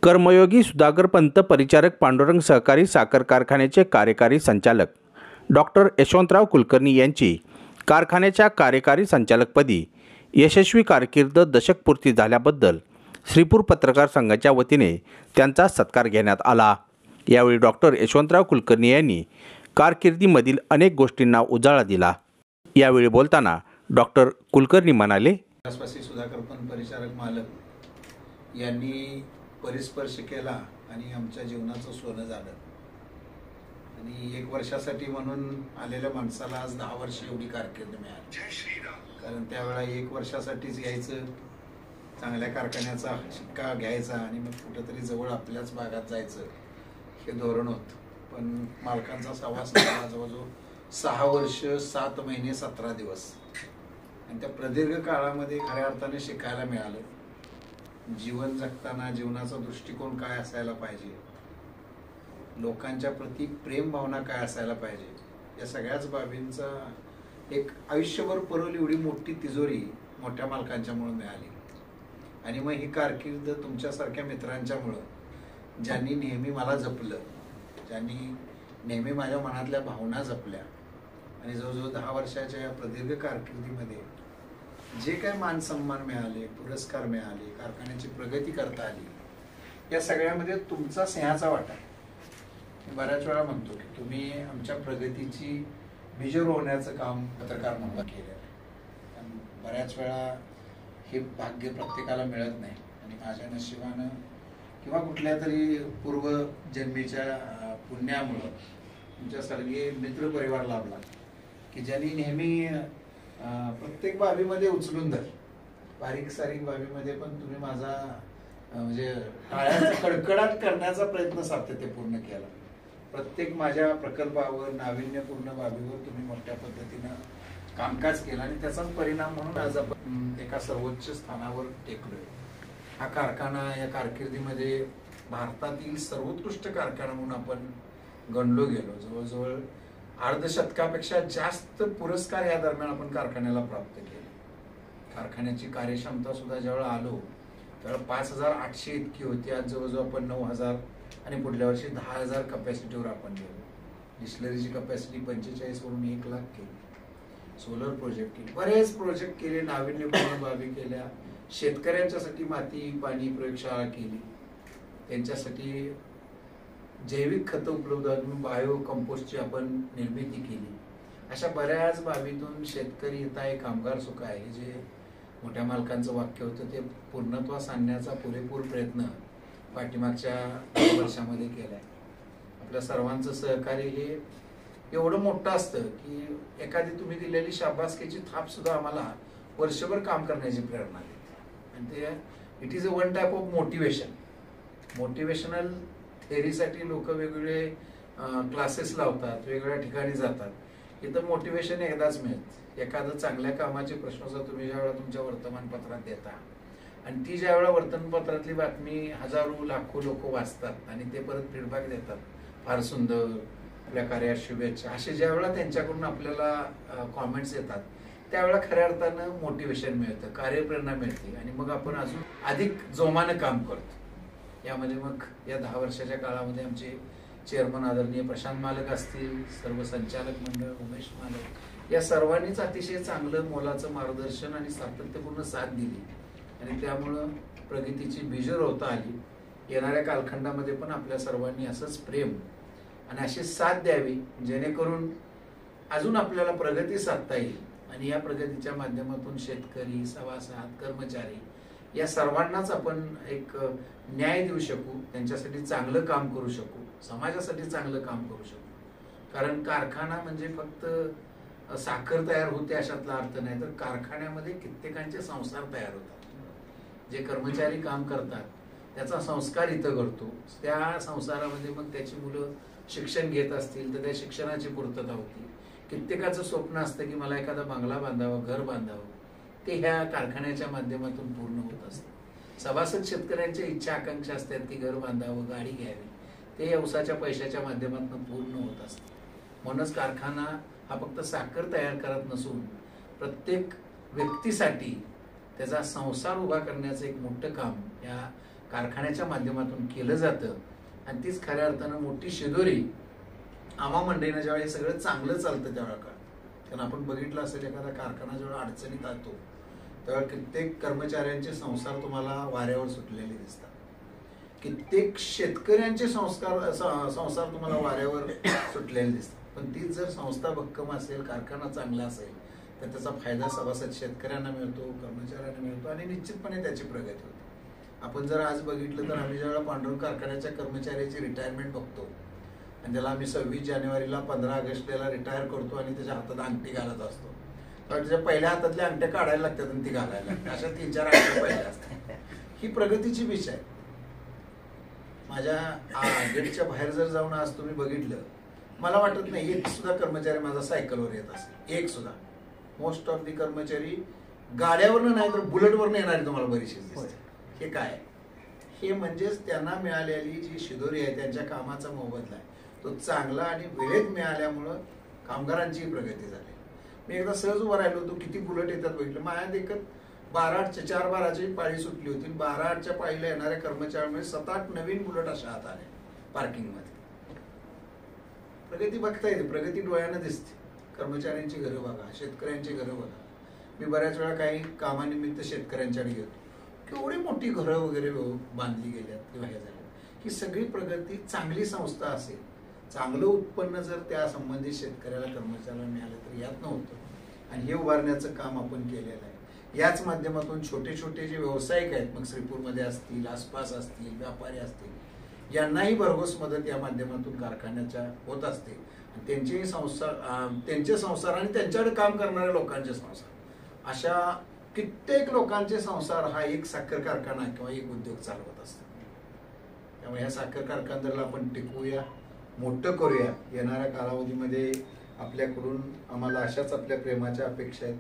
कर्मयोगी सुधाकरपंत परिचारक पांडुरंग सहकारी साखर कारखान्याचे कार्यकारी संचालक डॉक्टर यशवंतराव कुलकर्णी यांची कारखान्याच्या कार्यकारी संचालकपदी यशस्वी कारकीर्द दशक पूर्ती झाल्याबद्दल श्रीपूर पत्रकार संघाच्या वतीने त्यांचा सत्कार घेण्यात आला। यावेळी डॉक्टर यशवंतराव कुलकर्णी यांनी कारकिर्दीमधील अनेक गोष्टींना उजाळा दिला। यावेळी बोलताना डॉक्टर कुलकर्णी म्हणाले, सुधाकरपंत परिचारक मालक यांनी परिस्पर्श केला आणि आमच्या जीवनाचं सोनं झालं। आणि 1 वर्षासाठी म्हणून आलेल्या माणसाला आज 10 वर्ष एवढी कारकीर्द मिळाली। कारण त्यावेळा 1 वर्षासाठीच यायचं, चांगल्या कारखान्याचा शिक्का घ्यायचा आणि मग कुठेतरी जवळ आपल्याच भागात जायचं हे धोरण होतं। पण मालकांचा सहवास जवळजवळ 6 वर्ष 7 महिने 17 दिवस आणि त्या प्रदीर्घ काळामध्ये खऱ्या अर्थाने शिकायला मिळालं। जीवन जगताना जीवनाचा दृष्टिकोन काय असायला पाहिजे, लोकांच्या प्रति प्रेम भावना काय असायला पाहिजे, या सगळ्याच बाबींचा एक आयुष्यभर पुरवली एवढी मोठी तिजोरी मोठ्या मालकांच्यामुळे मिळाली। आणि मग ही कारकीर्द तुमच्यासारख्या मित्रांच्यामुळं, ज्यांनी नेहमी मला जपलं, ज्यांनी नेहमी माझ्या मनातल्या भावना जपल्या आणि जवळजवळ 10 वर्षाच्या या प्रदीर्घ कारकिर्दीमध्ये जे काय मान सन्मान मिळाले, पुरस्कार मिळाले, कारखान्याची प्रगती करता आली, या सगळ्यामध्ये तुमचा सिंहाचा वाटा आहे। मी बऱ्याच वेळा म्हणतो की तुम्ही आमच्या प्रगतीची बीज रोवण्याचं काम पत्रकार म्हणून केलं आहे। बऱ्याच वेळा हे भाग्य प्रत्येकाला मिळत नाही आणि माझ्या नशिबानं किंवा कुठल्या तरी पूर्वजन्मीच्या पुण्यामुळं तुमच्यासारखे मित्र परिवार लाभला की ज्यांनी नेहमी प्रत्येक बाबीमध्ये उचलून धर, बारीक सारीक बाबीमध्ये पण तुम्ही माझा म्हणजे टाळ्याचा कडकडाट करण्याचा प्रयत्न सातत्यपूर्ण केला। प्रत्येक माझ्या प्रकल्पावर, नाविन्यपूर्ण बाबीवर तुम्ही मोठ्या पद्धतीनं कामकाज केलं आणि त्याचाच परिणाम म्हणून आज आपण एका सर्वोच्च स्थानावर टेकलोय। हा कारखाना या कारकिर्दीमध्ये भारतातील सर्वोत्कृष्ट कारखाना म्हणून आपण गणलो गेलो। जवळजवळ अर्धशतकापेक्षा जास्त पुरस्कार या दरम्यान आपण कारखान्याला प्राप्त केले। कारखान्याची कार्यक्षमता सुद्धा ज्यावेळेला आलो त्यावेळेला 5800 इतकी होती, आज जवळजवळ आपण 9000 आणि पुढल्या वर्षी 10000 कपॅसिटीवर आपण गेलो। डिस्लरीची कपॅसिटी 45 वरून 1 लाख केली। सोलर प्रोजेक्ट केले, बरेच प्रोजेक्ट केले, नाविन्यपूर्ण बाबी केल्या। शेतकऱ्यांच्यासाठी माती पाणी प्रयोगशाळा केली, त्यांच्यासाठी जैविक खतं उपलब्ध म्हणून बायो कंपोस्टची आपण निर्मिती केली। अशा बऱ्याच बाबीतून शेतकरी हिताय कामगार सुखाय हे जे मोठ्या मालकांचं वाक्य होतं ते पूर्णत्वास आणण्याचा पुरेपूर प्रयत्न पाठीमागच्या 2 वर्षामध्ये केलाय। आपल्या सर्वांचं सहकार्य हे एवढं मोठं असतं की एखादी तुम्ही दिलेली शाबासकीची थाप सुद्धा आम्हाला वर्षभर काम करण्याची प्रेरणा देते। आणि ते it is a one type of motivation. Motivational थेअरीसाठी लोक वेगवेगळे क्लासेस लावतात, वेगवेगळ्या ठिकाणी जातात। इथं मोटिवेशन एकदाच मिळतं। एखादं चांगल्या कामाचे प्रश्न तुम्ही ज्यावेळेला तुमच्या वर्तमानपत्रात देता आणि ती ज्यावेळेला वर्तमानपत्रातली बातमी हजारो लाखो लोक वाचतात आणि ते परत फीडबॅक देतात, फार सुंदर, आपल्या कार्यात शुभेच्छा, असे ज्यावेळेला त्यांच्याकडून आपल्याला कॉमेंट्स येतात त्यावेळेला खऱ्या अर्थानं मोटिवेशन मिळतं, कार्यप्रेरणा मिळते आणि मग आपण अजून अधिक जोमानं काम करतो। यामध्ये मग या 10 वर्षाच्या काळामध्ये आमचे चेअरमन आदरणीय प्रशांत मालक असतील, सर्व संचालक मंडळ, उमेश मालक, या सर्वांनीच अतिशय चांगलं मोलाचं मार्गदर्शन आणि सातत्यपूर्ण साथ दिली आणि त्यामुळं प्रगतीची बीज रोवता आली। येणाऱ्या कालखंडामध्ये पण आपल्या सर्वांनी असंच प्रेम आणि अशी साथ द्यावी जेणेकरून अजून आपल्याला प्रगती साधता येईल आणि या प्रगतीच्या माध्यमातून शेतकरी, सभासद, कर्मचारी या सर्वांनाच आपण एक न्याय देऊ शकू, त्यांच्यासाठी चांगलं काम करू शकू, समाजासाठी चांगलं काम करू शकू। कारण कारखाना म्हणजे फक्त साखर तयार होते अशातला अर्थ नाही, तर कारखान्यामध्ये कित्येकांचे संसार तयार होतात। जे कर्मचारी काम करतात त्याचा संस्कार इथं घडतो, त्या संसारामध्ये मग त्याची मुलं शिक्षण घेत असतील तर त्या शिक्षणाची पूर्तता होती। कित्येकाचं स्वप्न असतं की मला एखादा बंगला बांधावा, घर बांधावं, ते ह्या कारखान्याच्या माध्यमातून पूर्ण होत असतं। सभासद शेतकऱ्यांच्या इच्छा आकांक्षा असतात की घर बांधावं, गाडी घ्यावी, ते या ऊसाच्या पैशाच्या माध्यमातून पूर्ण होत असतं। म्हणूनच कारखाना हा फक्त साखर तयार करत नसून प्रत्येक व्यक्तीसाठी त्याचा संसार उभा करण्याचं एक मोठं काम या कारखान्याच्या माध्यमातून केलं जातं आणि तीच खऱ्या अर्थानं मोठी शिदोरी आम्हा मंडळीनं जेव्हा हे सगळं चांगलं चालतं त्यावेळा काळ. कारण आपण बघितलं असेल एखादा कारखाना जेव्हा अडचणीत येतो तेव्हा कित्येक कर्मचाऱ्यांचे संसार तुम्हाला वाऱ्यावर सुटलेले दिसतात, कित्येक शेतकऱ्यांचे संसार तुम्हाला वाऱ्यावर सुटलेले दिसतात. पण तीच जर संस्था भक्कम असेल, कारखाना चांगला असेल तर त्याचा फायदा सभासद शेतकऱ्यांना मिळतो, कर्मचाऱ्यांना मिळतो आणि निश्चितपणे त्याची प्रगती होते. आपण जर आज बघितलं तर आम्ही ज्यावेळेला पांडुरंग कारखान्याच्या कर्मचाऱ्याची रिटायरमेंट बघतो आणि त्याला आम्ही 26 जानेवारीला 15 ऑगस्टला रिटायर करतो आणि त्याच्या हातात अंगठी घालत असतो, तर त्याच्या पहिल्या हातातल्या अंगठ्या काढायला लागतात आणि ती घालायला लागतात. अशा 3-4 अंगठ्या पहिल्या असतात. ही प्रगतीची बीच आहे. माझ्या गेटच्या बाहेर जर जाऊन आज तुम्ही बघितलं, मला वाटत नाही एक सुद्धा कर्मचारी माझा सायकलवर येत असेल, एक सुद्धा. मोस्ट ऑफ दी कर्मचारी गाड्यावरनं नाही तर बुलेटवरनं येणारी तुम्हाला बरीचशी दिसते. हे काय? हे म्हणजेच त्यांना मिळालेली जी शिदोरी आहे, त्यांच्या कामाचा मोबदला आहे, तो चांगला आणि वेळेत मिळाल्यामुळं कामगारांची प्रगती झाली. मी एकदा सहज उभा राहिलो होतो, किती बुलेट येतात बघितलं. माझ्या देखत 12-8च्या 4-12ची पाळी सुटली होती. 12-8च्या पाळीला येणाऱ्या कर्मचाऱ्यांमध्ये 7-8 नवीन बुलेट अशा हात आले पार्किंगमध्ये. प्रगती बघता येते, प्रगती डोळ्यानं दिसते. कर्मचाऱ्यांची घरं बघा, शेतकऱ्यांची घरं बघा. मी बऱ्याच वेळा काही कामानिमित्त शेतकऱ्यांच्याकडे गेलो, केवढी मोठी घरं वगैरे बांधली गेल्यात किंवा हे झालं. ही सगळी प्रगती चांगली संस्था असेल, चांगलं उत्पन्न जर त्या संबंधित शेतकऱ्याला कर्मचाऱ्याला मिळालं तर यात नव्हतं. आणि हे उभारण्याचं काम आपण केलेलं आहे. याच माध्यमातून छोटे छोटे जे व्यावसायिक आहेत, मग श्रीपूरमध्ये असतील, आसपास असतील, व्यापारी असतील, यांनाही भरघोस मदत या माध्यमातून कारखान्याच्या होत असते. आणि त्यांचे संसार आणि त्यांच्याकडे काम करणाऱ्या लोकांचे संसार, अशा कित्येक लोकांचे संसार हा एक साखर कारखाना किंवा एक उद्योग चालवत असतो. त्यामुळे ह्या साखर कारखान्याला आपण टिकवूया, मोठं करूया. येणाऱ्या कालावधीमध्ये आपल्याकडून आम्हाला अशाच आपल्या प्रेमाच्या अपेक्षा आहेत.